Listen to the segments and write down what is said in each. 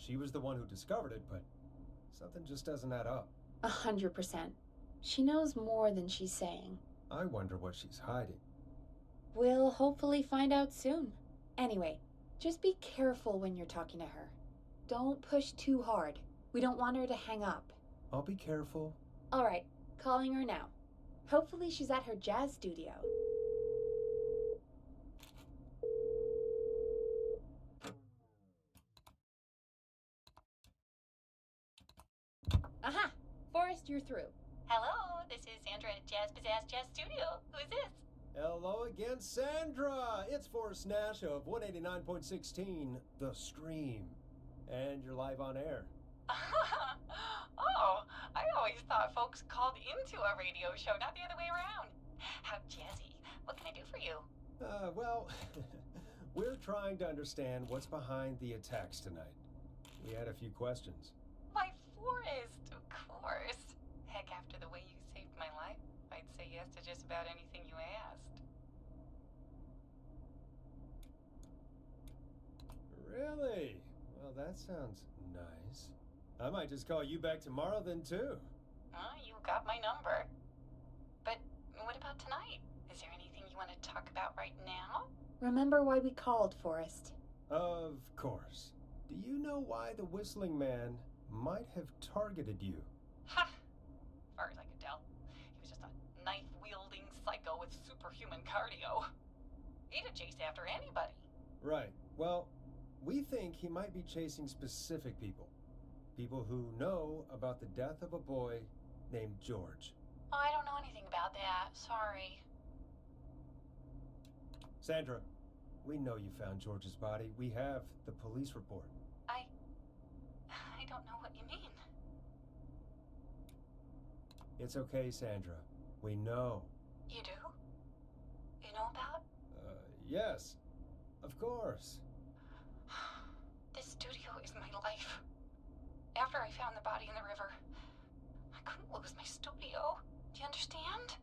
she was the one who discovered it, but something just doesn't add up. 100%. She knows more than she's saying. I wonder what she's hiding. We'll hopefully find out soon. Anyway, just be careful when you're talking to her. Don't push too hard. We don't want her to hang up. I'll be careful. All right, calling her now. Hopefully she's at her jazz studio. Aha! Forrest, you're through. Hello, this is Sandra at Jazz Pizzazz Jazz Studio. Who is this? Hello again, Sandra! It's Forrest Nash of 189.16, The Stream. And you're live on air. Oh, I always thought folks called into a radio show, not the other way around. How jazzy. What can I do for you? Well, we're trying to understand what's behind the attacks tonight. We had a few questions. Why, Forrest, of course. Heck, after the way you saved my life, I'd say yes to just about anything you asked. Really? Well, that sounds nice. I might just call you back tomorrow then, too. You got my number. But what about tonight? Is there anything you want to talk about right now? Remember why we called, Forrest? Of course. Do you know why the Whistling Man might have targeted you? Ha! As far as I could tell, he was just a knife-wielding psycho with superhuman cardio. He'd have chased after anybody. Right. Well, we think he might be chasing specific people. People who know about the death of a boy named George. I don't know anything about that. Sorry. Sandra, we know you found George's body. We have the police report. I don't know what you mean. It's okay, Sandra. We know. You do? You know about? Yes. Of course. This studio is my life. After I found the body in the river, I couldn't lose my studio. Do you understand?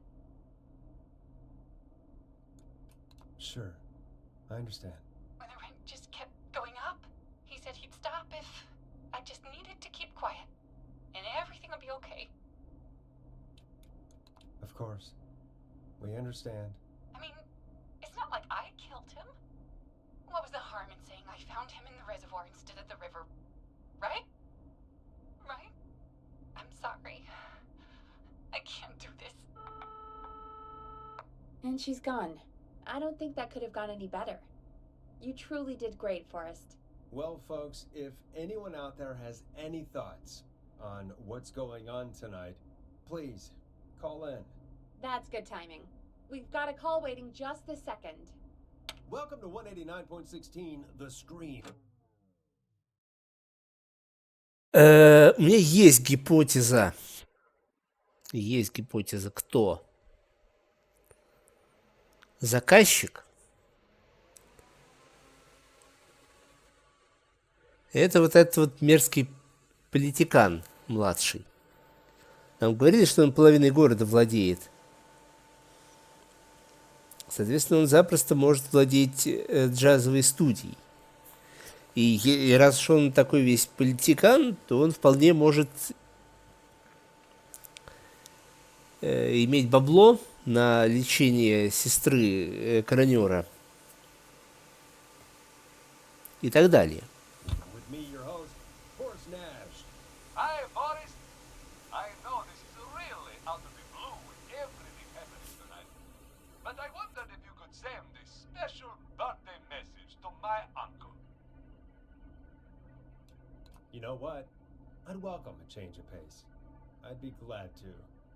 Sure. I understand. When the rent just kept going up, he said he'd stop if I just needed to keep quiet. And everything would be okay. Of course. We understand. I mean, it's not like I killed him. What was the harm in saying I found him in the reservoir instead of the river? Right? Right? I'm sorry. I can't do this. And she's gone. I don't think that could have gone any better. You truly did great, Forrest. Well, folks, if anyone out there has any thoughts on what's going on tonight, please call in. That's good timing. We've got a call waiting just this second. Welcome to 189.16, The Stream. У меня есть гипотеза. Есть гипотеза. Кто? Заказчик? Это вот этот вот мерзкий политикан младший. Нам говорили, что он половиной города владеет. Соответственно, он запросто может владеть джазовой студией. И раз уж он такой весь политикан, то он вполне может иметь бабло на лечение сестры коронера и так далее. With me, your host, Forrest Nash. Hi, Forrest. I know this is really out of the blue with everything happening tonight. But I wondered if you could send a special birthday message to my uncle. You know what? I'd welcome a change of pace. I'd be glad to.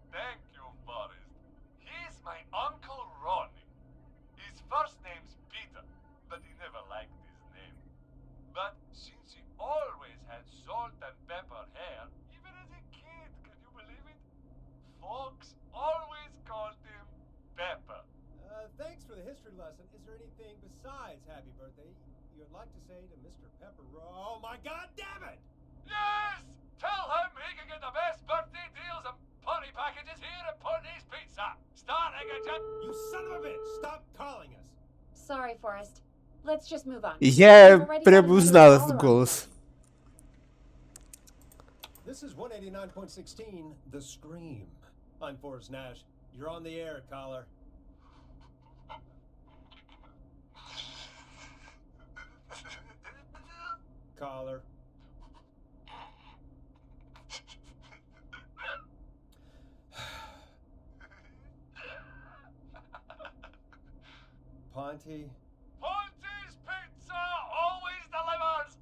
Thank you, Forrest. He's my Uncle Ronnie. His first name's Peter, but he never liked his name. But since he always had salt and pepper hair, even as a kid, can you believe it? Folks always called him Pepper. Thanks for the history lesson. Is there anything besides happy birthday you'd like to say to Mr. Pepper? Oh my God damn it! Yes! Tell him he can get the best birthday deals and party packages here at Putney's Pizza. Starting at You son of a bitch! Stop calling us! Sorry, Forrest. Let's just move on. Я We've already прям got another узнал caller этот on голос. This is 189.16, The Scream. I'm Forrest Nash. You're on the air, caller. Caller. Ponty. Ponty's Pizza always delivers!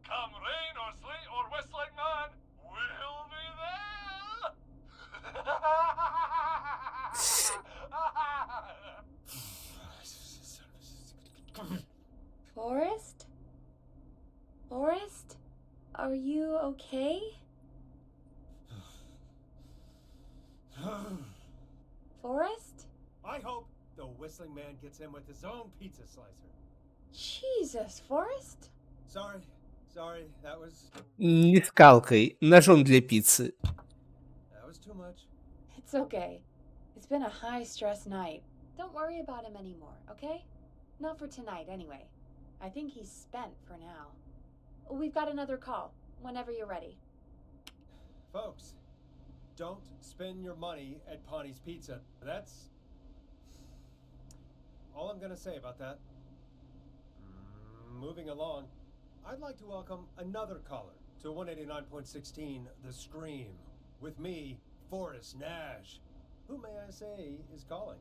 Come rain or sleet or whistling man, we'll be there! Forrest? Forrest? Are you okay? Forrest? I hope the whistling man gets in with his own pizza slicer. Jesus, Forrest? Sorry, that was Не скалкой, ножом для пиццы. too much. It's okay. It's been a high-stress night. Don't worry about him anymore, okay? Not for tonight, anyway. I think he's spent for now. We've got another call, whenever you're ready. Folks, don't spend your money at Ponty's Pizza. That's all I'm gonna say about that. Moving along, I'd like to welcome another caller to 189.16 The Scream with me, Forrest Nash. Who may I say is calling?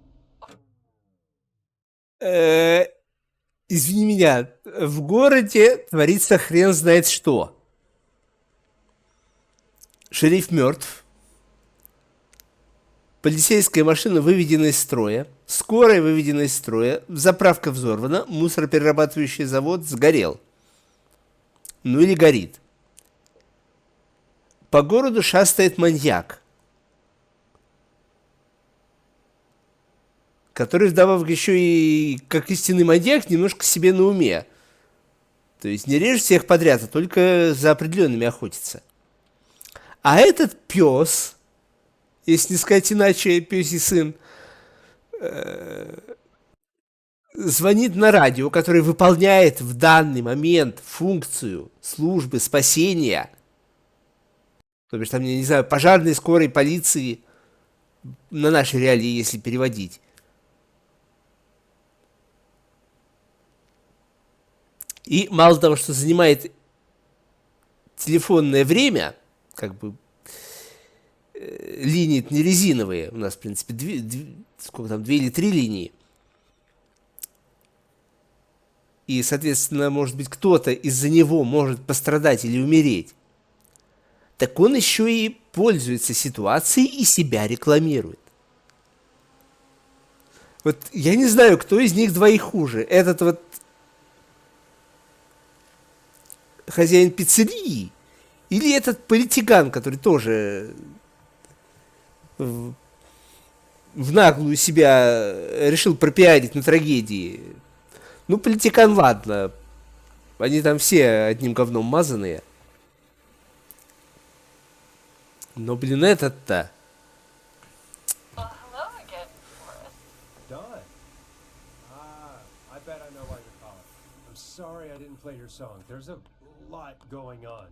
Извини меня, в городе творится хрен знает что. Шериф мертв. Полицейская машина выведена из строя. Скорая выведена из строя. Заправка взорвана. Мусороперерабатывающий завод сгорел. Ну или горит. По городу шастает маньяк, который вдобавок еще и, как истинный маньяк, немножко себе на уме. То есть не режет всех подряд, а только за определенными охотится. А этот пес, если не сказать иначе, пёсий сын, звонит на радио, который выполняет в данный момент функцию службы спасения. То бишь там, я не знаю, пожарной, скорой, полиции, на наши реалии, если переводить. И мало того, что занимает телефонное время, как бы линии не резиновые, у нас, в принципе, сколько там, 2 или 3 линии. И, соответственно, может быть, кто-то из-за него может пострадать или умереть. Так он еще и пользуется ситуацией и себя рекламирует. Вот я не знаю, кто из них двоих хуже. Этот вот хозяин пиццерии или этот политикан, который тоже в наглую себя решил пропиарить на трагедии. Ну, политикан, ладно. Они там все одним говном мазанные. Но, блин, этот-то... Well, hello again, Forrest. Dawn. I bet I know why you're calling. I'm sorry I didn't play your song. There's a lot going on.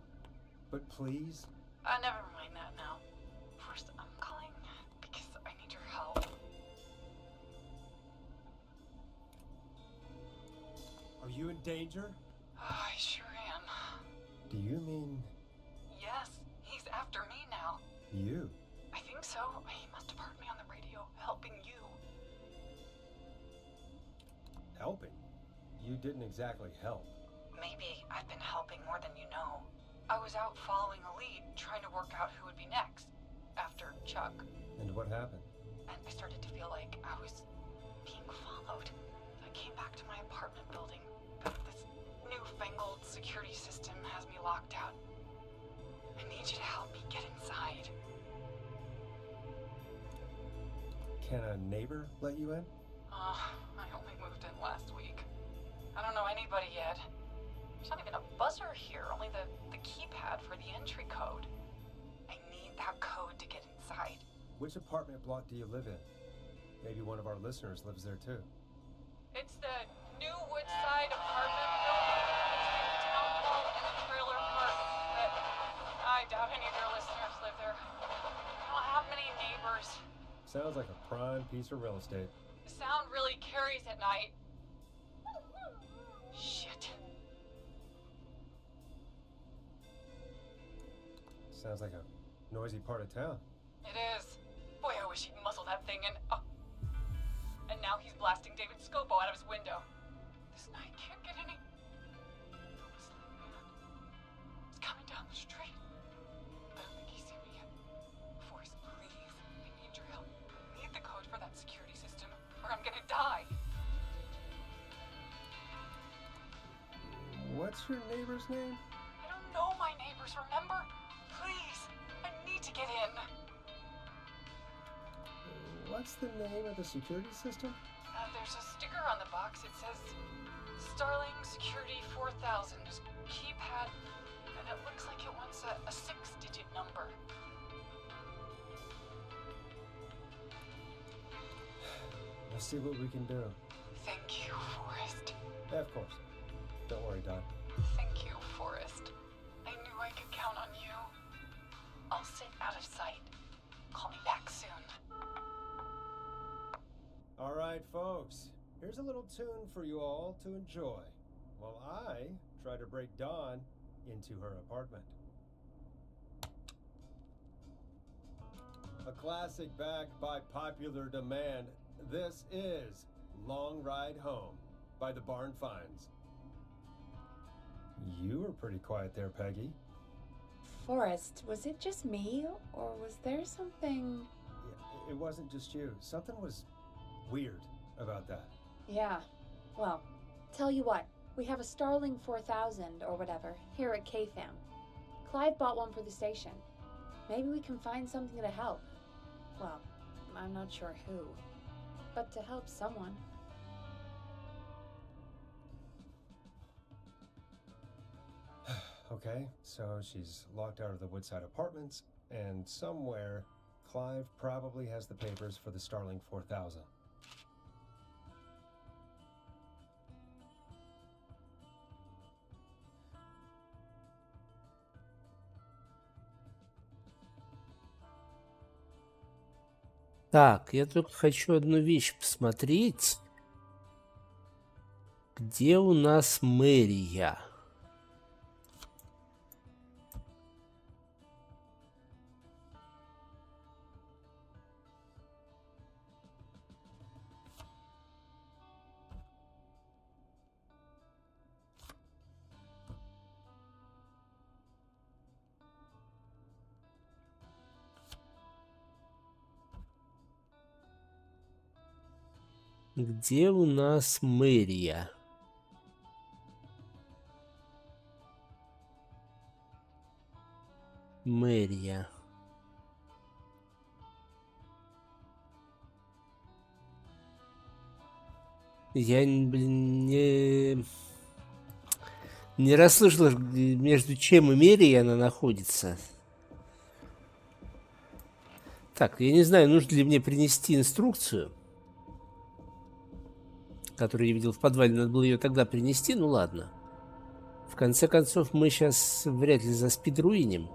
But please? Never mind that now. First, I'm calling because I need your help. Are you in danger? I sure am. Do you mean Yes, he's after me now. you? I think so. He must have heard me on the radio helping you. Helping? You didn't exactly help. Maybe I've been helping more than you know. I was out following a lead, trying to work out who would be next, after Chuck. And what happened? And I started to feel like I was being followed. I came back to my apartment building, but this newfangled security system has me locked out. I need you to help me get inside. Can a neighbor let you in? I only moved in last week. I don't know anybody yet. There's not even a buzzer here, only the keypad for the entry code. I need that code to get inside. Which apartment block do you live in? Maybe one of our listeners lives there too. It's the new Woodside apartment building between the town hall and the trailer park. But I doubt any of your listeners either. I don't have many neighbors. Sounds like a prime piece of real estate. The sound really carries at night. Shit. Sounds like a noisy part of town. It is. Boy, I wish he'd muzzle that thing and... And now he's blasting David Scopo out of his window. This night can't get any... It's coming down the street. I don't think he's seen me yet. Forrest, please. I need your help. I need the code for that security system, or I'm gonna die. What's your neighbor's name? I don't know my neighbors, remember? Please, I need to get in. What's the name of the security system? There's a sticker on the box. It says Starling Security 4000. Keypad, and it looks like it wants a 6-digit number. We'll see what we can do. Thank you, Forrest. Yeah, of course. Don't worry, Don. Thank you, Forrest. I knew I could count on you. I'll sit out of sight. Call me back soon. All right, folks. Here's a little tune for you all to enjoy while I try to break Dawn into her apartment. A classic backed by popular demand. This is Long Ride Home by the Barn Finds. You were pretty quiet there, Peggy. Forrest, was it just me, or was there something... It wasn't just you. Something was weird about that. Yeah, well, tell you what, we have a Starling 4000 or whatever here at KFAM. Clive bought one for the station. Maybe we can find something to help. Well, I'm not sure who, but to help someone. Okay, so she's locked out of the Woodside Apartments, and somewhere Clive probably has the papers for the Starling 4000. Так, я только хочу одну вещь посмотреть. Где у нас мэрия? Где у нас мэрия? Мэрия. Я, блин, не расслышал, между чем и мерией она находится. Так, я не знаю, нужно ли мне принести инструкцию, которую я видел в подвале. Надо было ее тогда принести, ну ладно. В конце концов, мы сейчас вряд ли заспидруиним.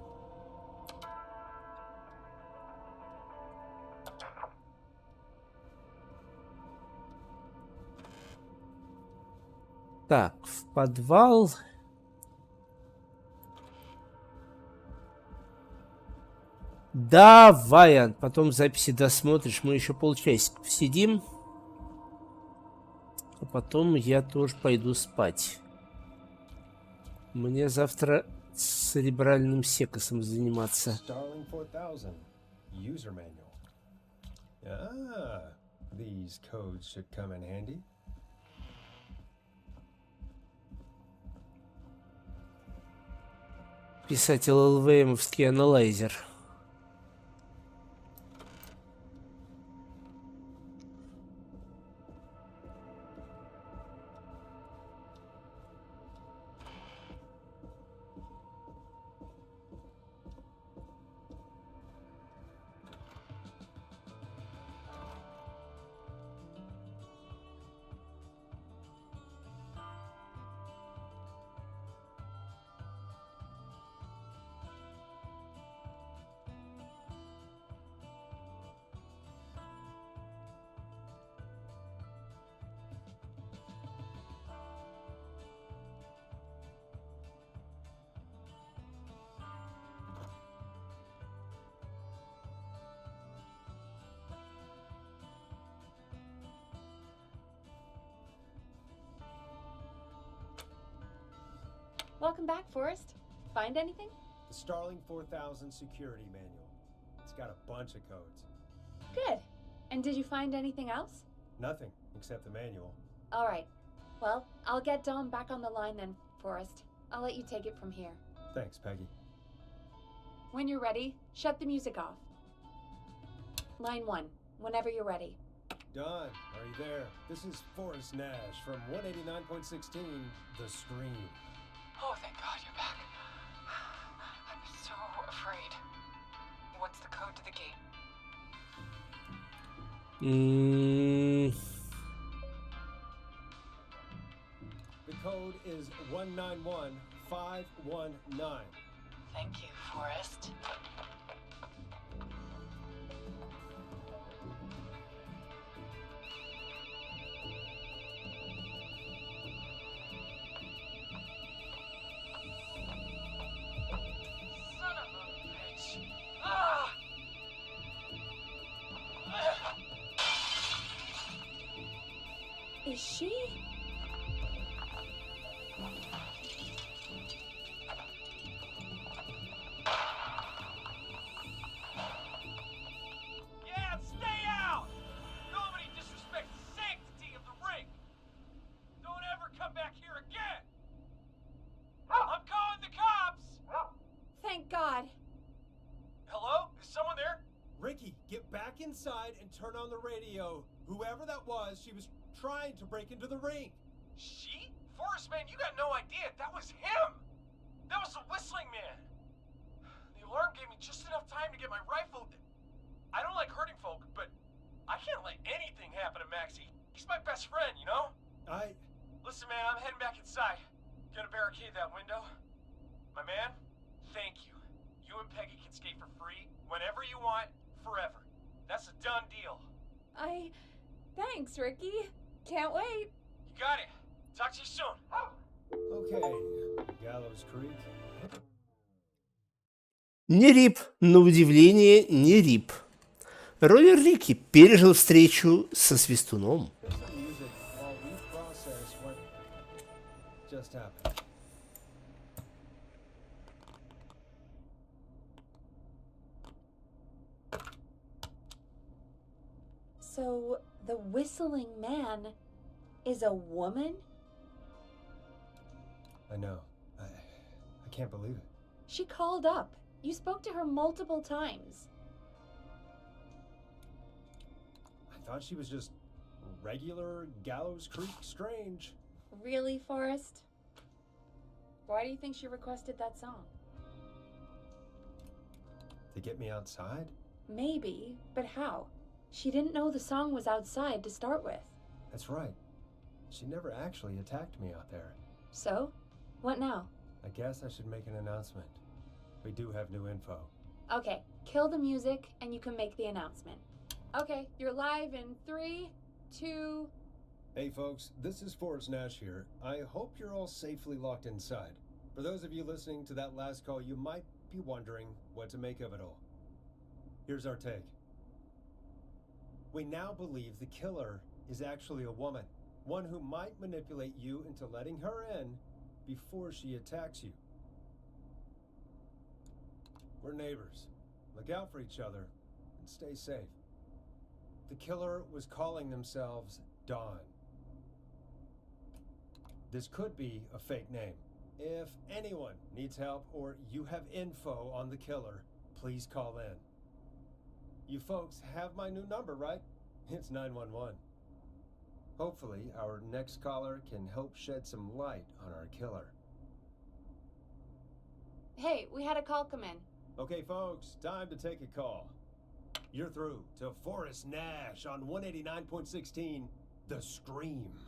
Так, в подвал. Давай, Ан, потом записи досмотришь. Мы еще полчасика посидим. А потом я тоже пойду спать. Мне завтра с церебральным секосом заниматься. Starling 4000 user manual. Ah, these codes should come in handy. Писатель ЛВМовский аналайзер. Welcome back, Forrest. Find anything? The Starling 4000 security manual. It's got a bunch of codes. Good. And did you find anything else? Nothing except the manual. All right. Well, I'll get Dom back on the line then, Forrest. I'll let you take it from here. Thanks, Peggy. When you're ready, shut the music off. Line 1, whenever you're ready. Don, are you there? This is Forrest Nash from 189.16, The Scream. Oh, thank God you're back. I'm so afraid. What's the code to the gate? The code is 191519. Thank you, Forrest. Son of a bitch. Ah! Is she? Yeah, stay out! Nobody disrespects the sanctity of the ring! Don't ever come back here again! I'm calling the cops! Thank God. Hello? Is someone there? Ricky, get back inside and turn on the radio. Whoever that was, she was trying to break into the ring. She? Forrest, man, you got no idea. That was him! That was the whistling man! The alarm gave me just enough time to get my rifle. I don't like hurting folk, but I can't let anything happen to Maxie. He's my best friend, you know? Listen, man, I'm heading back inside. Gonna barricade that window. My man, thank you. You and Peggy can skate for free whenever you want, forever. That's a done deal. Thanks, Ricky. Can't wait. You got it. Talk to you soon. Okay, Gallows Creek. Не Рип, на удивление, не Рип. Роллер Рики пережил встречу со Свистуном. Here's some music while we process what just happened. So, the whistling man is a woman? I know. I can't believe it. She called up. You spoke to her multiple times. I thought she was just regular Gallows Creek Strange. Really, Forrest? Why do you think she requested that song? To get me outside? Maybe, but how? She didn't know the song was outside to start with. That's right. She never actually attacked me out there. So? What now? I guess I should make an announcement. We do have new info. Okay, kill the music and you can make the announcement. Okay, you're live in 3, 2... Hey folks, this is Forrest Nash here. I hope you're all safely locked inside. For those of you listening to that last call, you might be wondering what to make of it all. Here's our take. We now believe the killer is actually a woman. One who might manipulate you into letting her in before she attacks you. We're neighbors. Look out for each other and stay safe. The killer was calling themselves Dawn. This could be a fake name. If anyone needs help or you have info on the killer, please call in. You folks have my new number, right? It's 911. Hopefully, our next caller can help shed some light on our killer. Hey, we had a call come in. Okay, folks, time to take a call. You're through to Forrest Nash on 189.16, The Scream.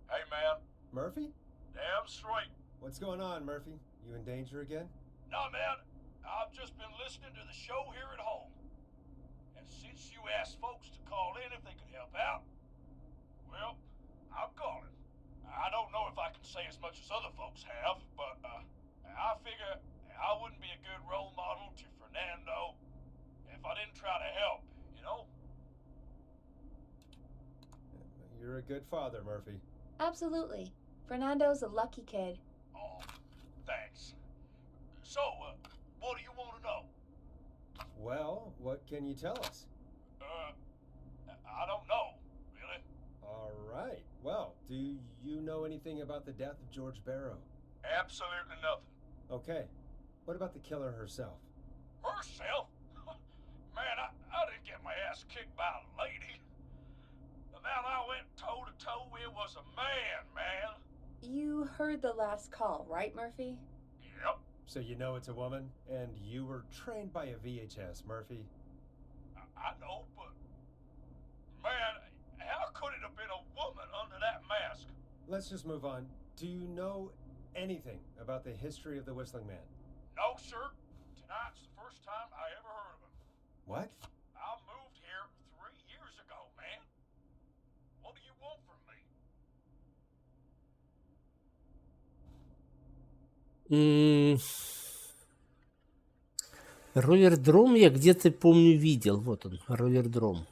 Hey, man. Murphy? Damn straight. What's going on, Murphy? You in danger again? Nah, man. I've just been listening to the show here at home. And since you asked folks to call in if they could help out, well, I'm calling. I don't know if I can say as much as other folks have, but I figure I wouldn't be a good role model to Fernando if I didn't try to help, you know? You're a good father, Murphy. Absolutely. Fernando's a lucky kid. Oh, thanks. What do you want to know? Well, what can you tell us? I don't know, really. All right. Well, do you know anything about the death of George Barrow? Absolutely nothing. Okay. What about the killer herself? Herself? Man, I didn't get my ass kicked by a lady. The man I went toe-to-toe with was a man. You heard the last call, right, Murphy? Yep. So you know it's a woman, and you were trained by a VHS, Murphy. I know, but... Man, how could it have been a woman under that mask? Let's just move on. Do you know anything about the history of the Whistling Man? No, sir. Tonight's the first time I ever heard of him. What? I moved here 3 years ago, man. What do you want from me? Роллердром я где-то, помню, видел. Вот он, роллердром.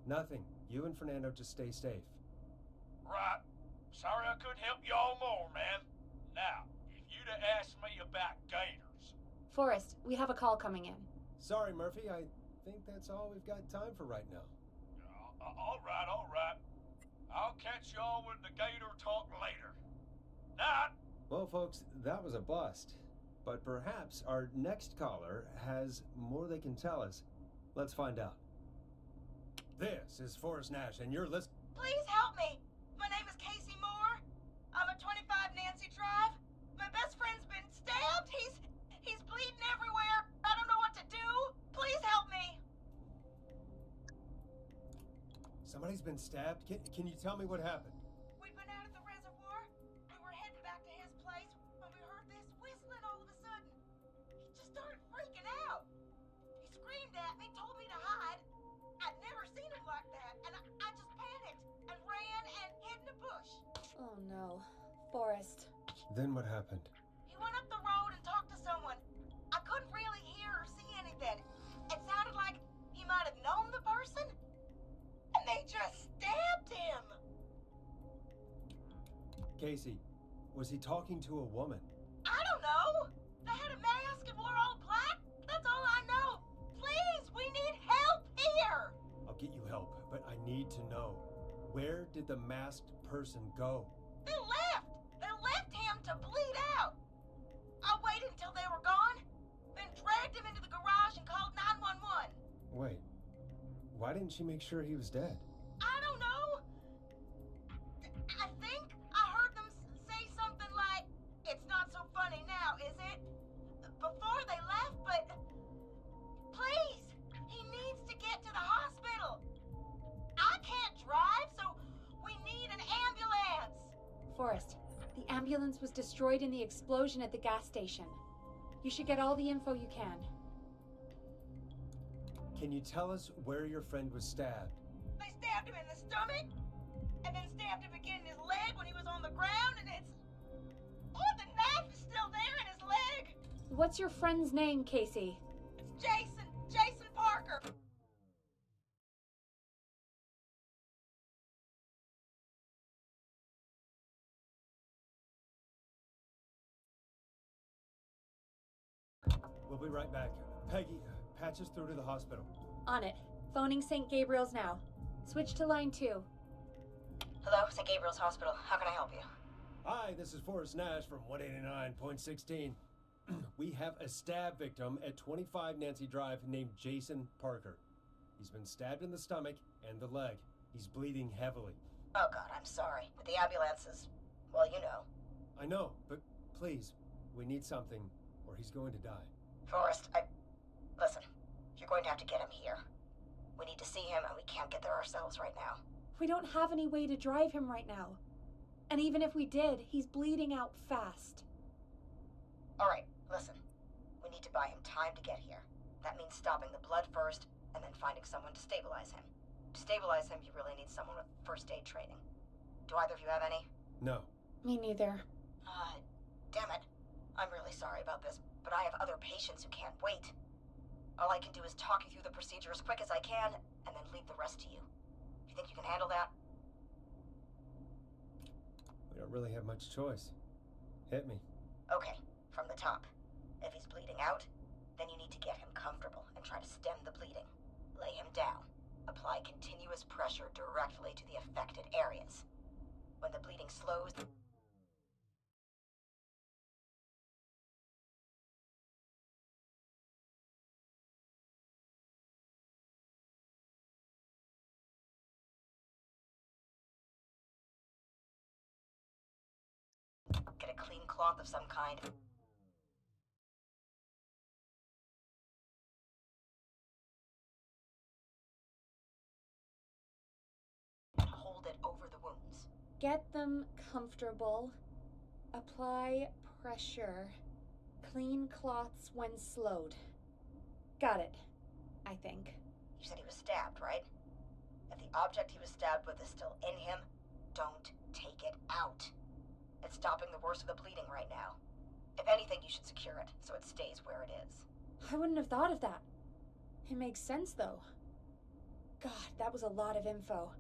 Nothing. You and Fernando just stay safe. Right. Sorry I couldn't help you all more, man. Now, if you'd have asked me about gators... Forrest, we have a call coming in. Sorry, Murphy. I think that's all we've got time for right now. All right. I'll catch y'all with the gator talk later. Night. Well, folks, that was a bust. But perhaps our next caller has more they can tell us. Let's find out. This is Forrest Nash, and you're listening. Please help me. My name is Casey Moore. I'm at 25 Nancy Drive. My best friend's been stabbed. He's bleeding everywhere. I don't know what to do. Please help me. Somebody's been stabbed? Can you tell me what happened? We've been out at the reservoir. We were heading back to his place when we heard this whistling all of a sudden. He just started freaking out. He screamed at me, told me to hide. I'd never seen him like that, and I just panicked and ran and hid in a bush. Oh no. Forrest. Then what happened? He went up the road and talked to someone. I couldn't really hear or see anything. It sounded like he might have known the person, and they just stabbed him. Casey, was he talking to a woman? I don't know. They had a mask and wore all black. That's all I know. Please, we need help here. I'll get you help, but I need to know. Where did the masked person go? They left. They left him to bleed out. I waited until they were gone, then dragged him into the garage and called 911. Wait, why didn't she make sure he was dead? I don't know. I think I heard them say something like, "It's not so funny now, is it?" Before they left, but please, he needs to get to the hospital. I can't drive, so we need an ambulance. Forrest, the ambulance was destroyed in the explosion at the gas station. You should get all the info you can. Can you tell us where your friend was stabbed? They stabbed him in the stomach, and then stabbed him again in his leg when he was on the ground, and it's... Oh, the knife is still there in his leg. What's your friend's name, Casey? It's Jason Parker. We'll be right back. Peggy, patch us through to the hospital. On it. Phoning St. Gabriel's now. Switch to line 2. Hello, St. Gabriel's Hospital. How can I help you? Hi, this is Forrest Nash from 189.16. We have a stab victim at 25 Nancy Drive named Jason Parker. He's been stabbed in the stomach and the leg. He's bleeding heavily. Oh, God, I'm sorry. But the ambulance is... well, you know. I know, but please, we need something or he's going to die. Forrest, listen, you're going to have to get him here. We need to see him, and we can't get there ourselves right now. We don't have any way to drive him right now. And even if we did, he's bleeding out fast. All right, listen. We need to buy him time to get here. That means stopping the blood first, and then finding someone to stabilize him. To stabilize him, you really need someone with first aid training. Do either of you have any? No. Me neither. Damn it. I'm really sorry about this, but I have other patients who can't wait. All I can do is talk you through the procedure as quick as I can, and then leave the rest to you. You think you can handle that? We don't really have much choice. Hit me. Okay, from the top. If he's bleeding out, then you need to get him comfortable and try to stem the bleeding. Lay him down. Apply continuous pressure directly to the affected areas. When the bleeding slows, get a clean cloth of some kind. And hold it over the wounds. Get them comfortable. Apply pressure. Clean cloths when slowed. Got it, I think. You said he was stabbed, right? If the object he was stabbed with is still in him, don't take it out. It's stopping the worst of the bleeding right now. If anything, you should secure it so it stays where it is. I wouldn't have thought of that. It makes sense, though. God, that was a lot of info.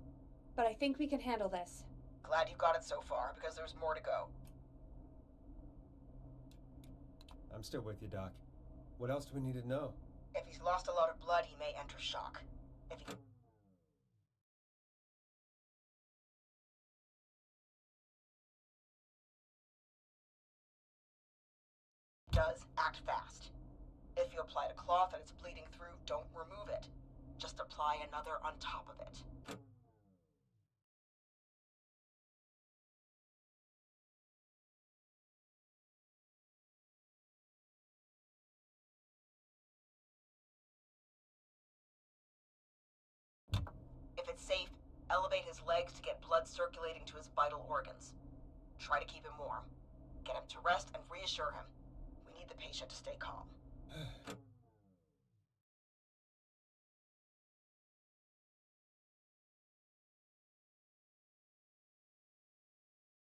But I think we can handle this. Glad you got it so far, because there's more to go. I'm still with you, Doc. What else do we need to know? If he's lost a lot of blood, he may enter shock. If he does, act fast. If you applied a cloth and it's bleeding through, don't remove it. Just apply another on top of it. If it's safe, elevate his legs to get blood circulating to his vital organs. Try to keep him warm. Get him to rest and reassure him. We need the patient to stay calm.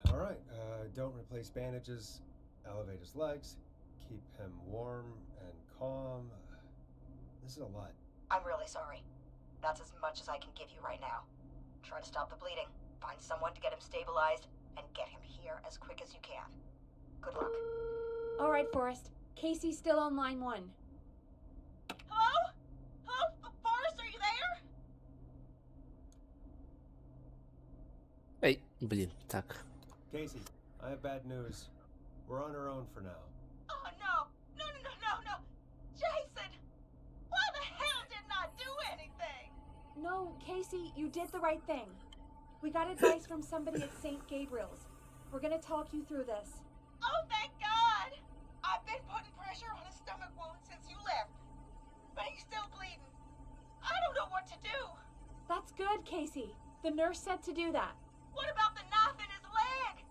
All right, don't replace bandages. Elevate his legs. Keep him warm and calm. This is a lot. I'm really sorry. That's as much as I can give you right now. Try to stop the bleeding, find someone to get him stabilized, and get him here as quick as you can. Good luck. All right, Forrest. Casey's still on line 1. Hello? Hello? Forrest, are you there? Эй, блин, так. Casey, I have bad news. We're on our own for now. Oh, no. No. Jason! Why the hell didn't I do anything? No, Casey, you did the right thing. We got advice from somebody at St. Gabriel's. We're gonna talk you through this. Oh, thank God! I've been putting pressure on his stomach wound since you left. But he's still bleeding. I don't know what to do. That's good, Casey. The nurse said to do that. What about the knife in his leg?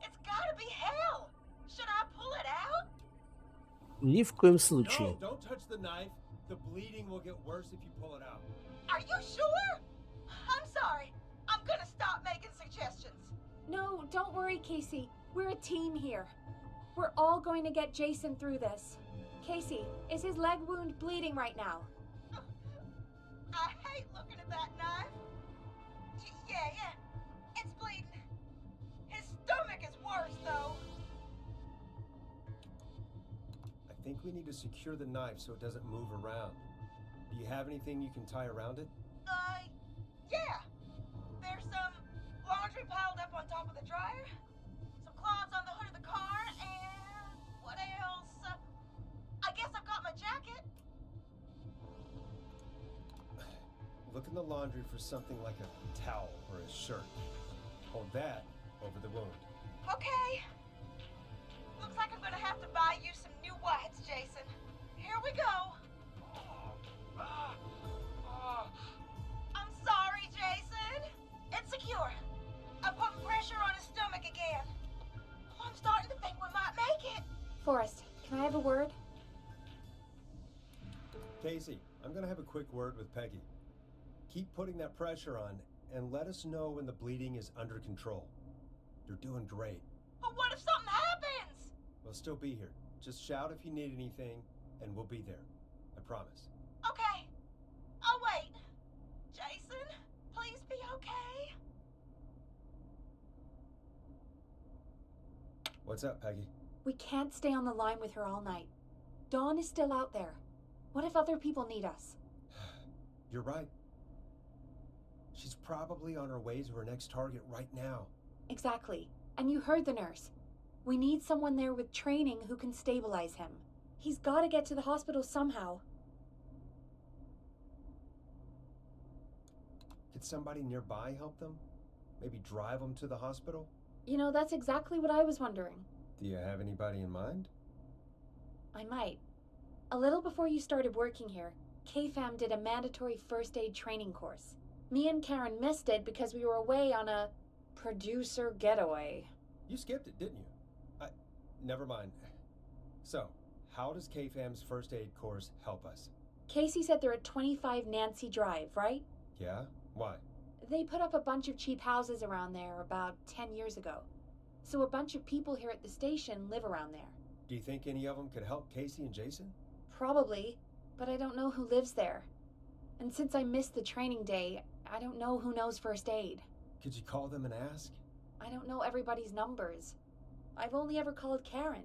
It's gotta be hell. Should I pull it out? Ни в коем случае. No, don't touch the knife. The bleeding will get worse if you pull it out. Are you sure? I'm sorry. I'm gonna stop making suggestions. No, don't worry, Casey. We're a team here. We're all going to get Jason through this. Casey, is his leg wound bleeding right now? I hate looking at that knife. Yeah. It's bleeding. His stomach is worse, though. I think we need to secure the knife so it doesn't move around. Do you have anything you can tie around it? Yeah. There's some laundry piled up on top of the dryer, some cloths on the hood of the car, and what else? I guess I've got my jacket. Look in the laundry for something like a towel or a shirt. Hold that over the wound. Okay. Looks like I'm gonna have to buy you some new whites, Jason. Here we go. I'm sorry, Jason. It's secure. I'm putting pressure on his stomach again. I'm starting to think we might make it. Forrest, can I have a word? Casey, I'm gonna have a quick word with Peggy. Keep putting that pressure on and let us know when the bleeding is under control. You're doing great. But what if something happens? We'll still be here. Just shout if you need anything, and we'll be there. I promise. Okay. Oh, wait. Jason, please be okay. What's up, Peggy? We can't stay on the line with her all night. Dawn is still out there. What if other people need us? You're right. She's probably on her way to her next target right now. Exactly. And you heard the nurse. We need someone there with training who can stabilize him. He's got to get to the hospital somehow. Could somebody nearby help them? Maybe drive them to the hospital? You know, that's exactly what I was wondering. Do you have anybody in mind? I might. A little before you started working here, KFAM did a mandatory first aid training course. Me and Karen missed it because we were away on a producer getaway. You skipped it, didn't you? Never mind. So, how does KFAM's first aid course help us? Casey said they're at 25 Nancy Drive, right? Yeah? Why? They put up a bunch of cheap houses around there about 10 years ago. So a bunch of people here at the station live around there. Do you think any of them could help Casey and Jason? Probably, but I don't know who lives there. And since I missed the training day, I don't know who knows first aid. Could you call them and ask? I don't know everybody's numbers. I've only ever called Karen.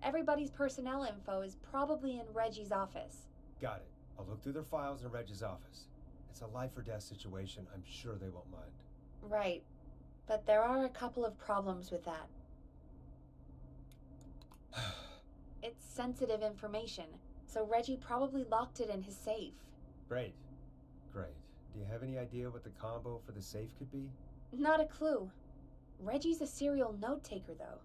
Everybody's personnel info is probably in Reggie's office. Got it. I'll look through their files in Reggie's office. It's a life or death situation. I'm sure they won't mind. Right. But there are a couple of problems with that. It's sensitive information, so Reggie probably locked it in his safe. Great. Great. Do you have any idea what the combo for the safe could be? Not a clue. Reggie's a serial note taker, though.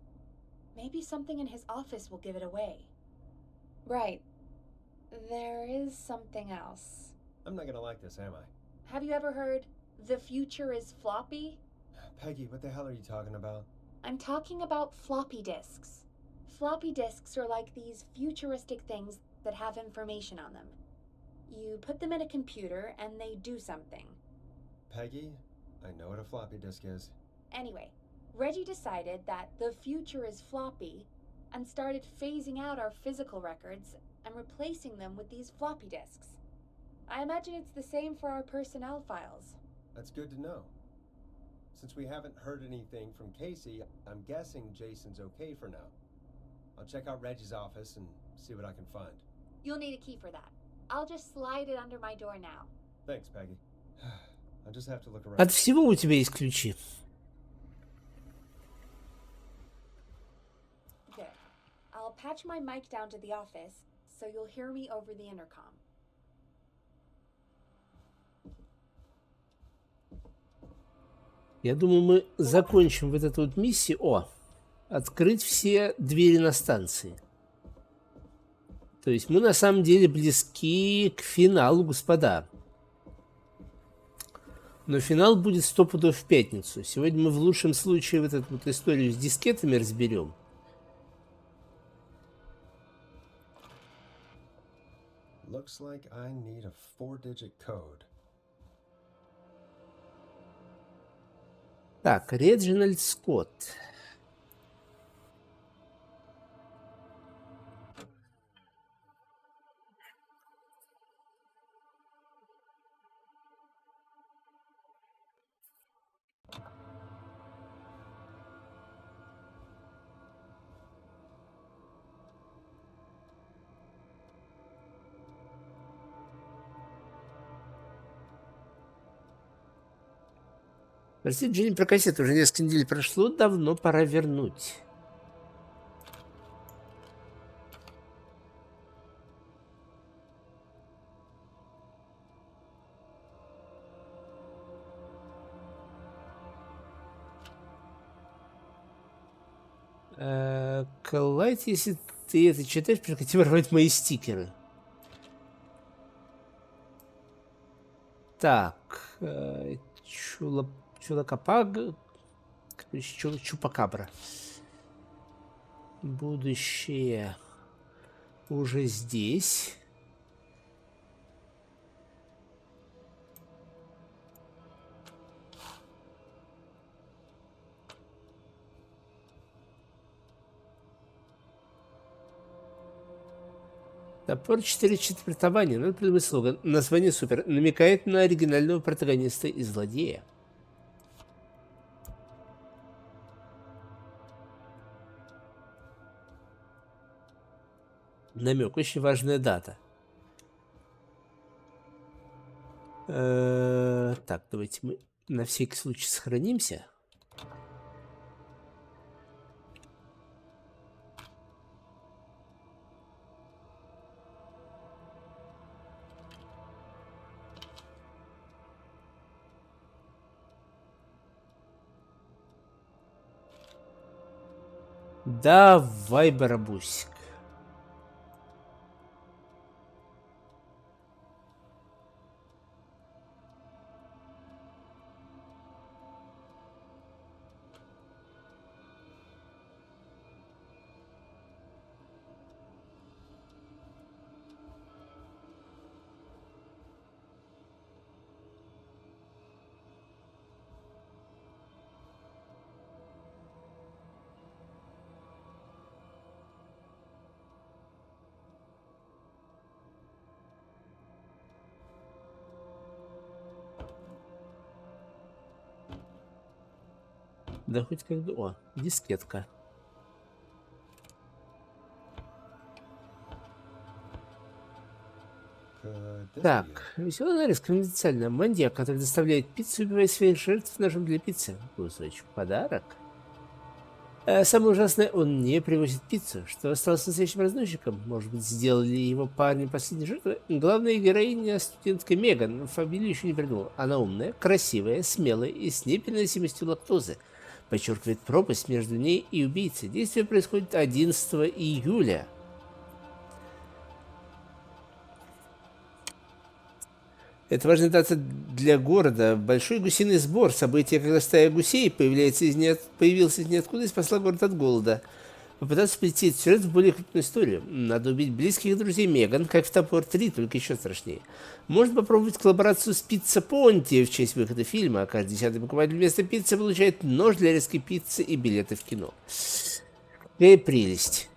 Maybe something in his office will give it away. Right. There is something else. I'm not gonna like this, am I? Have you ever heard, "The future is floppy"? Peggy, what the hell are you talking about? I'm talking about floppy disks. Floppy disks are like these futuristic things that have information on them. You put them in a computer and they do something. Peggy, I know what a floppy disk is. Anyway, Reggie decided that the future is floppy and started phasing out our physical records and replacing them with these floppy disks. I imagine it's the same for our personnel files. That's good to know. Since we haven't heard anything from Casey, I'm guessing Jason's okay for now. I'll check out Reggie's office and see what I can find. You'll need a key for that. I'll just slide it under my door now. Thanks, Peggy. I'll just have to look around. От всего у тебя есть ключи. Good. I'll patch my mic down to the office, so you'll hear me over the intercom. Я думаю, мы закончим вот эту вот миссию. О, открыть все двери на станции. То есть мы на самом деле близки к финалу, господа. Но финал будет 100 пудов в пятницу. Сегодня мы в лучшем случае вот эту вот историю с дискетами разберем. Looks like I need a 4-digit code. Так, Реджинальд Скотт. Простите, Дженни, про кассету уже несколько недель прошло, давно пора вернуть. Клайд, если ты это читаешь, прекрати воровать мои стикеры. Так, Чулакапаг, Чупакабра. Будущее уже здесь. Топор 4 четвертования. Надо придумать слоган. Название супер. Намекает на оригинального протагониста и злодея. Намек. Очень важная дата. Так, давайте мы на всякий случай сохранимся. Давай, барабусик. Да хоть как бы... О, дискетка. Так, веселая нарезка конфиденциальная. Маньяк, который доставляет пиццу, убивая своих жертв ножом для пиццы. Кусочек подарок. Самое ужасное, он не привозит пиццу. Что осталось настоящим разносчиком? Может быть, сделали его парнем последней жертвой? Главная героиня студентка Меган. Фамилию еще не придумал. Она умная, красивая, смелая и с непереносимостью лактозы. Подчеркивает пропасть между ней и убийцей. Действие происходит 11 июля. Это важная дата для города. Большой гусиный сбор. Событие, когда стая гусей появилась из ниоткуда и спасла город от голода. Попытаться вплести сюжет в более крупную историю. Надо убить близких друзей Меган, как в Топор 3, только еще страшнее. Можно попробовать коллаборацию с Пицца Понти в честь выхода фильма. Каждый 10-й покупатель вместо пиццы получает нож для резки пиццы и билеты в кино. Какая прелесть.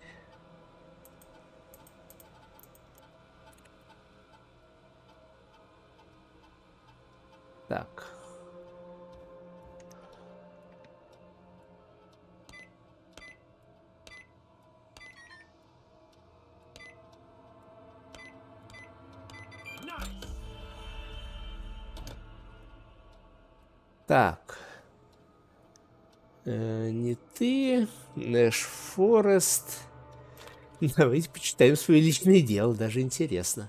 Так. Так. Не ты, Нэш Форест. Давайте почитаем свои личные дела, даже интересно.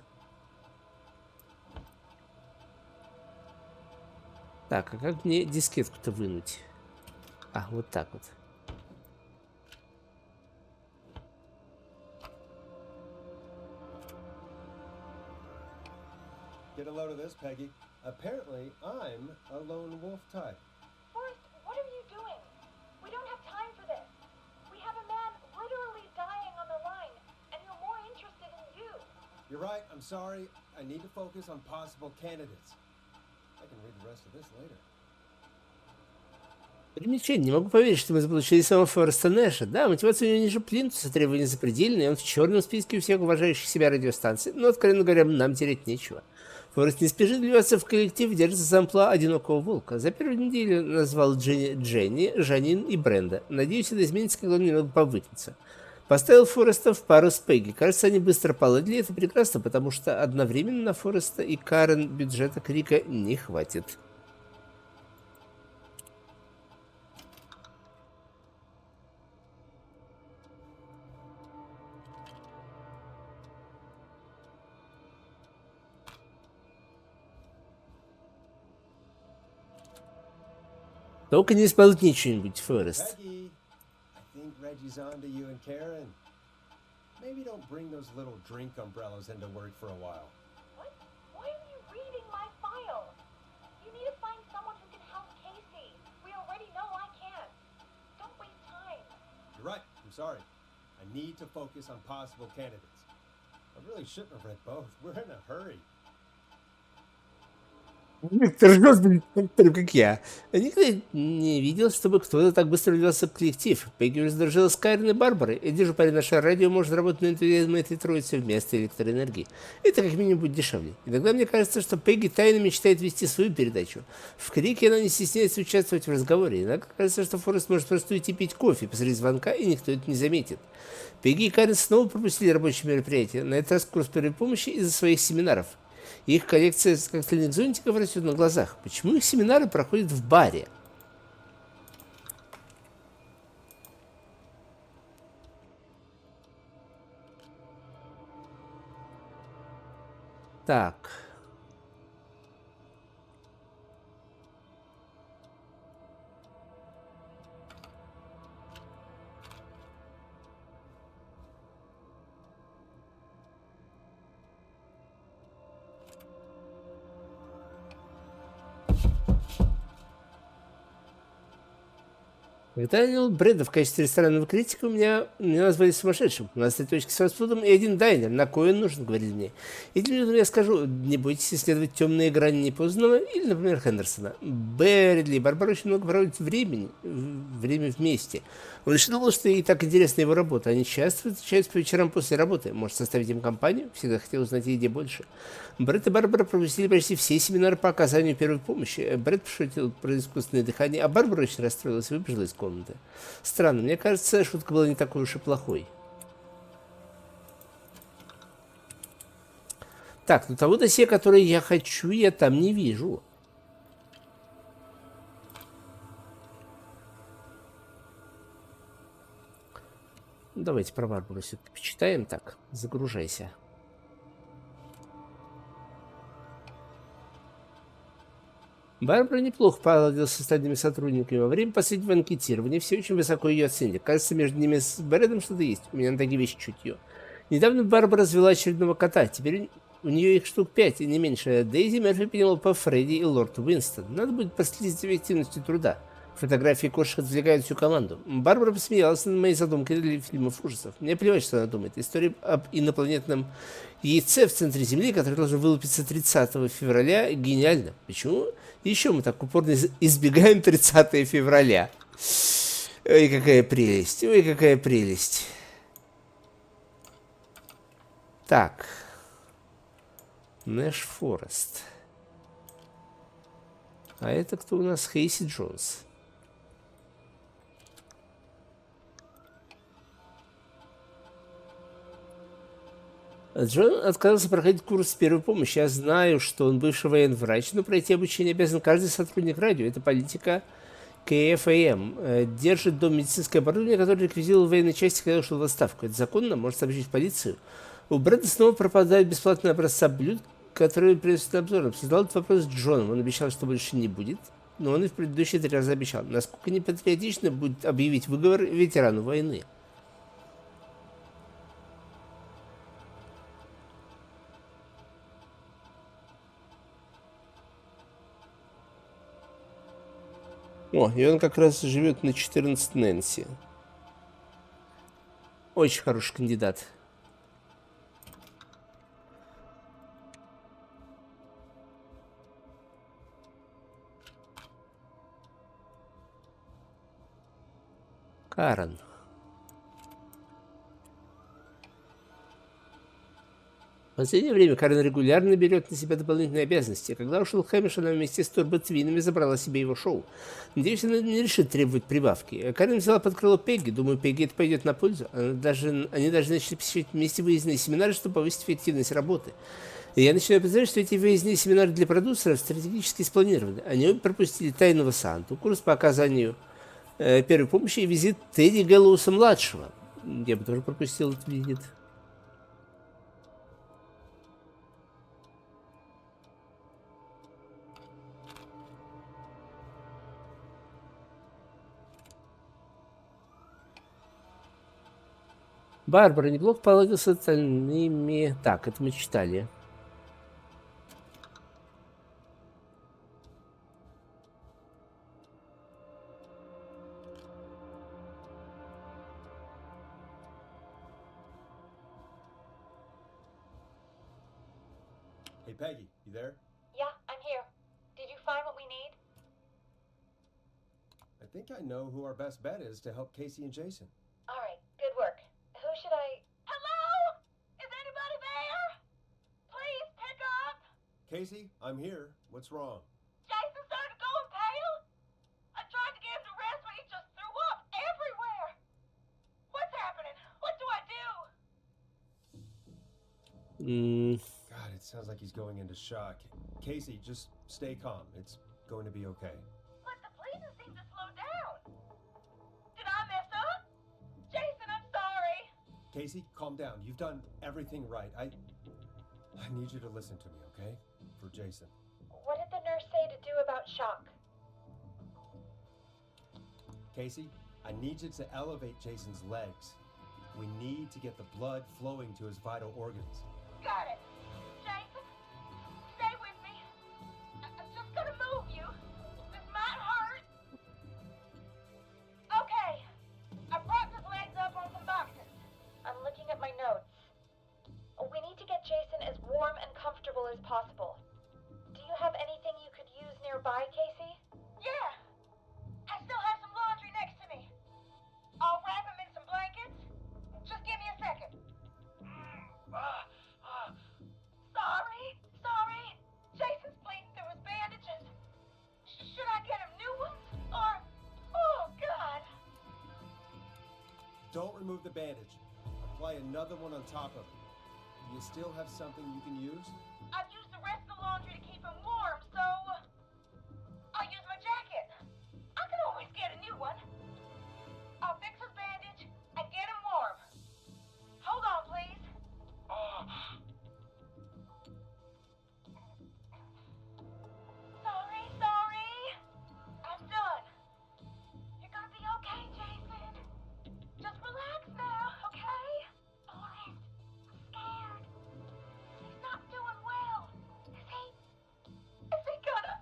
Так, а как мне дискетку-то вынуть? А, вот так вот. Get a load of this, Peggy. Apparently, I'm a lone wolf type. Forrest, what are you doing? We don't have time for this. We have a man literally dying on the line, and you're more interested in you. You're right, I'm sorry. I need to focus on possible candidates. I can read the rest of this later. Примечание. Не могу поверить, что мы заполучили самого Фореста Нэша. Да, мотивация у него ниже плинтуса, требования запредельные, он в черном списке у всех уважающих себя радиостанций, но, откровенно говоря, нам терять нечего. Форест не спешит вливаться в коллектив, держится за амплуа одинокого волка. За первую неделю назвал Дженни, Жанин и Бренда. Надеюсь, это изменится, когда он немного повыкнется. Поставил Фореста в пару с Пегги. Кажется, они быстро поладили. Это прекрасно, потому что одновременно на Фореста и Карен бюджета Крика не хватит. Только не сболтни что-нибудь, Форест. Peggy, I think Reggie's on to you and Karen. Maybe don't bring those little drink umbrellas into work for a while. What? Why are you reading my file? You need to find someone who can help Casey. We already know I can't. Don't waste time. You're right, I'm sorry. I need to focus on possible candidates. I really shouldn't have read both. We're in a hurry. Ты ржёшь, прям как я. Я никогда не видел, чтобы кто-то так быстро влился в коллектив. Пегги уже сдружила с Кайрон и Барбарой. Я держу парень, наше радио может работать на энтузиазм этой троицы вместо электроэнергии. Это как минимум будет дешевле. Иногда мне кажется, что Пегги тайно мечтает вести свою передачу. В Крике она не стесняется участвовать в разговоре. Иногда кажется, что Форест может просто уйти пить кофе посреди звонка, и никто это не заметит. Пегги и Кайрон снова пропустили рабочее мероприятие. На этот раз курс первой помощи из-за своих семинаров. Их коллекция коктейльных зонтиков растет на глазах. Почему их семинары проходят в баре? Так. Когда я нанял Брэда в качестве ресторанного критика, меня назвали сумасшедшим. У нас 3 точки с фастфудом и 1 дайнер. На кой он нужен, говорили мне. И для этого я скажу, не бойтесь исследовать темные грани непознанного или, например, Хендерсона. Брэдли и Барбара очень много проводят время вместе. Он лишь думал, что и так интересна его работа. Они часто встречаются по вечерам после работы. Может составить им компанию? Всегда хотел узнать о еде больше. Брэд и Барбара пропустили почти все семинары по оказанию первой помощи. Брэд пошутил про искусственное дыхание, а Барбара очень расстроилась и выбежала из комнаты. Странно, мне кажется, шутка была не такой уж и плохой. Так, ну того досье, которое я хочу, я там не вижу. Давайте про Барбару все-таки почитаем. Так, загружайся. Барбара неплохо поладила с остальными сотрудниками. Во время последнего анкетирования все очень высоко ее оценили. Кажется, между ними с Брэдом что-то есть. У меня на такие вещи чутье. Недавно Барбара развела очередного кота. Теперь у нее их штук 5, и не меньше. Дейзи Мерфи приняла по Фредди и лорд Уинстон. Надо будет проследить за эффективностью труда. Фотографии кошек отвлекают всю команду. Барбара посмеялась над моей задумкой для фильмов ужасов. Мне плевать, что она думает. История об инопланетном яйце в центре Земли, которое должно вылупиться 30 февраля, гениально. Почему еще мы так упорно избегаем 30 февраля? Ой, какая прелесть. Ой, какая прелесть. Так. Нэш Форест. А это кто у нас? Хейси Джонс. Джон отказался проходить курс первой помощи. Я знаю, что он бывший военврач, но пройти обучение обязан каждый сотрудник радио. Это политика КФАМ. Держит дом медицинское оборудование, которое реквизировал в военной части, когда ушел в отставку. Это законно? Может сообщить в полицию? У Брэда снова пропадают бесплатные образца блюд, которые приносят обзором. Создал этот вопрос с Джоном. Он обещал, что больше не будет. Но он и в предыдущие 3 раза обещал. Насколько непатриотично будет объявить выговор ветерану войны? О, и он как раз живет на 14 Нэнси. Очень хороший кандидат. Карен. В последнее время Карен регулярно берет на себя дополнительные обязанности. Когда ушел Хэмиш, она вместе с Турботвинами забрала себе его шоу. Надеюсь, она не решит требовать прибавки. Карен взяла под крыло Пегги. Думаю, Пегги это пойдет на пользу. Они даже начали посещать вместе выездные семинары, чтобы повысить эффективность работы. И я начинаю подозревать, что эти выездные семинары для продюсеров стратегически спланированы. Они обе пропустили Тайного Санту, курс по оказанию первой помощи и визит Тедди Гэллоуса-младшего. Я бы тоже пропустил этот визит. Барбара неплохо поладил с остальными. Так, это мы читали. Hey, Peggy, you there? Yeah, I'm here. think I know who our best bet is to help Casey and Jason. All right, good work. Who should I... Hello? Is anybody there? Please pick up. Casey, I'm here. What's wrong? Jason started going pale. I tried to give him the rest, but he just threw up everywhere. What's happening? What do I do? God, it sounds like he's going into shock. Casey, just stay calm. It's going to be okay. But the bleeding seemed to slow down. Did I mess up? Jason, I'm sorry. Casey, calm down. You've done everything right. I need you to listen to me, okay? For Jason. What did the nurse say to do about shock? Casey, I need you to elevate Jason's legs. We need to get the blood flowing to his vital organs. Got it. Jason, stay with me. I'm just gonna move you. This might hurt. Okay. I propped his legs up on some boxes. I'm looking at my notes. We need to get Jason as warm and comfortable as possible. Do you have anything you could use nearby, Casey? Yeah. I still have some laundry next to me. I'll wrap him in some blankets. Just give me a second. Sorry. Jason's bleeding through his bandages. Should I get him new ones? Or... Oh, God. Don't remove the bandage. Apply another one on top of it. Do you still have something you can use? I've used the rest of the laundry to keep him warm, so... I'll use my jacket. I can always get a new one. I'll fix his bandage and get him warm. Hold on, please. Sorry. I'm done. You're gonna be okay, Jason. Just relax now, okay? Forrest, I'm scared. He's not doing well. Is he gonna...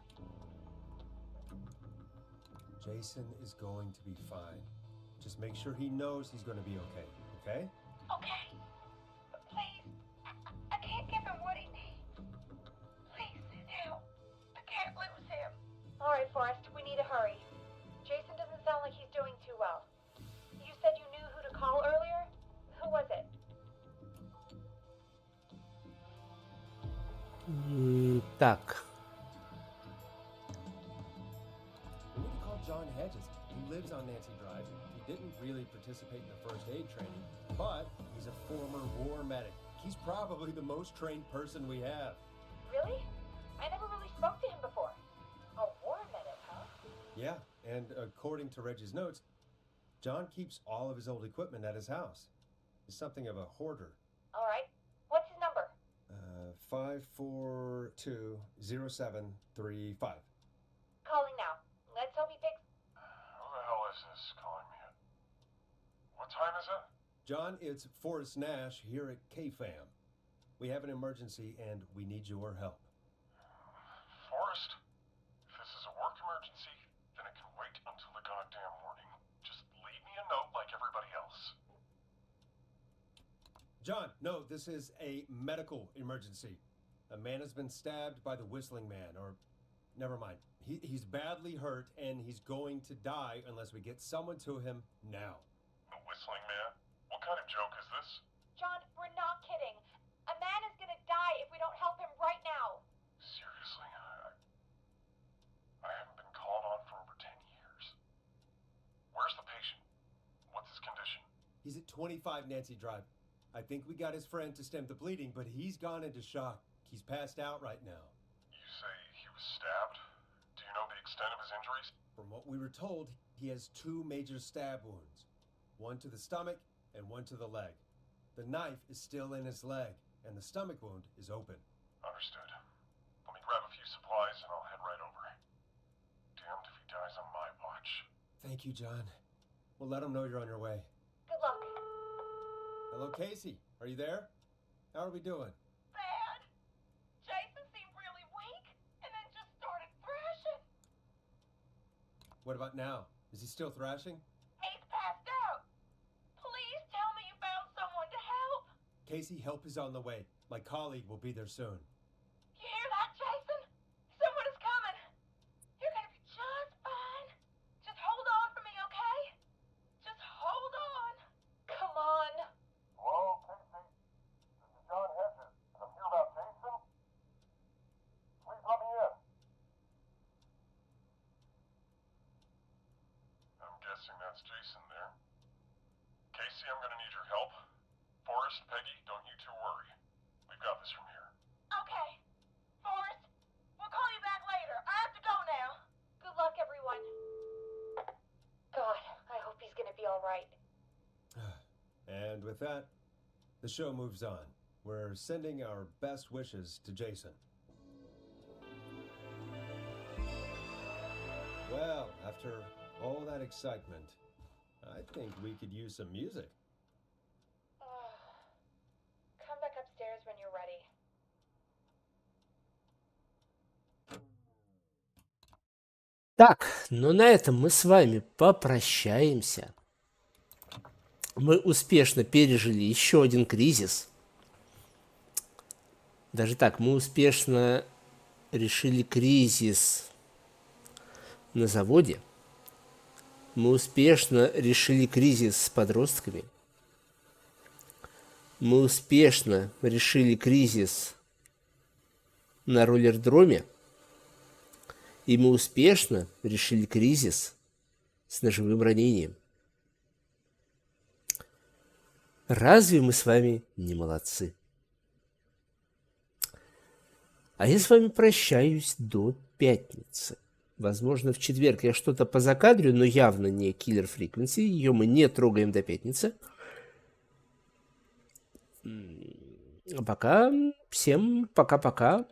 Jason is going to be fine. Just make sure he knows he's going to be okay, okay? Okay. But please, I can't give him what he needs. Please send help. I can't lose him. All right, Forrest, we need to hurry. Jason doesn't sound like he's doing too well. You said you knew who to call earlier? Who was it? Так. We need to call John Hedges. He lives on Nancy Drive. He didn't really participate in the first aid training, but he's a former war medic. He's probably the most trained person we have. Really? I never really spoke to him before. A war medic, huh? Yeah, and according to Reggie's notes, John keeps all of his old equipment at his house. He's something of a hoarder. All right. What's his number? 5420735. Calling now. Let's hope he picks... Who the hell is this calling me at? What time is it? John, it's Forrest Nash here at KFAM. We have an emergency and we need your help. Forrest? If this is a work emergency, then it can wait until the goddamn morning. Just leave me a note like everybody else. John, no, this is a medical emergency. A man has been stabbed by the Whistling Man, or never mind. He's badly hurt and he's going to die unless we get someone to him now. The Whistling Man? What kind of joke is this? John, we're not kidding. A man is gonna die if we don't help him right now. Seriously? I haven't been called on for over 10 years. Where's the patient? What's his condition? He's at 25 Nancy Drive. I think we got his friend to stem the bleeding, but he's gone into shock. He's passed out right now. You say he was stabbed? Do you know the extent of his injuries? From what we were told, he has 2 major stab wounds. One to the stomach and one to the leg. The knife is still in his leg, and the stomach wound is open. Understood. Let me grab a few supplies and I'll head right over. Damned if he dies on my watch. Thank you, John. We'll let him know you're on your way. Good luck. Hello, Casey. Are you there? How are we doing? Bad. Jason seemed really weak and then just started thrashing. What about now? Is he still thrashing? He's passed out. Please tell me you found someone to help. Casey, help is on the way. My colleague will be there soon. You hear that, Jason? Someone is coming. You're gonna be just fine. Just hold on guessing that's Jason there. Casey, I'm gonna need your help. Forrest, Peggy, don't you two worry. We've got this from here. Okay. Forrest, we'll call you back later. I have to go now. Good luck, everyone. God, I hope he's gonna be all right. And with that, the show moves on. We're sending our best wishes to Jason. Well, after all that excitement, I think we could use some music. Come back upstairs when you're ready. Так, ну на этом мы с вами попрощаемся. Мы успешно пережили еще один кризис. Даже так, мы успешно решили кризис на заводе. Мы успешно решили кризис с подростками. Мы успешно решили кризис на роллердроме. И мы успешно решили кризис с ножевым ранением. Разве мы с вами не молодцы? А я с вами прощаюсь до пятницы. Возможно, в четверг я что-то позакадрю, но явно не Killer Frequency. Ее мы не трогаем до пятницы. А пока всем пока-пока.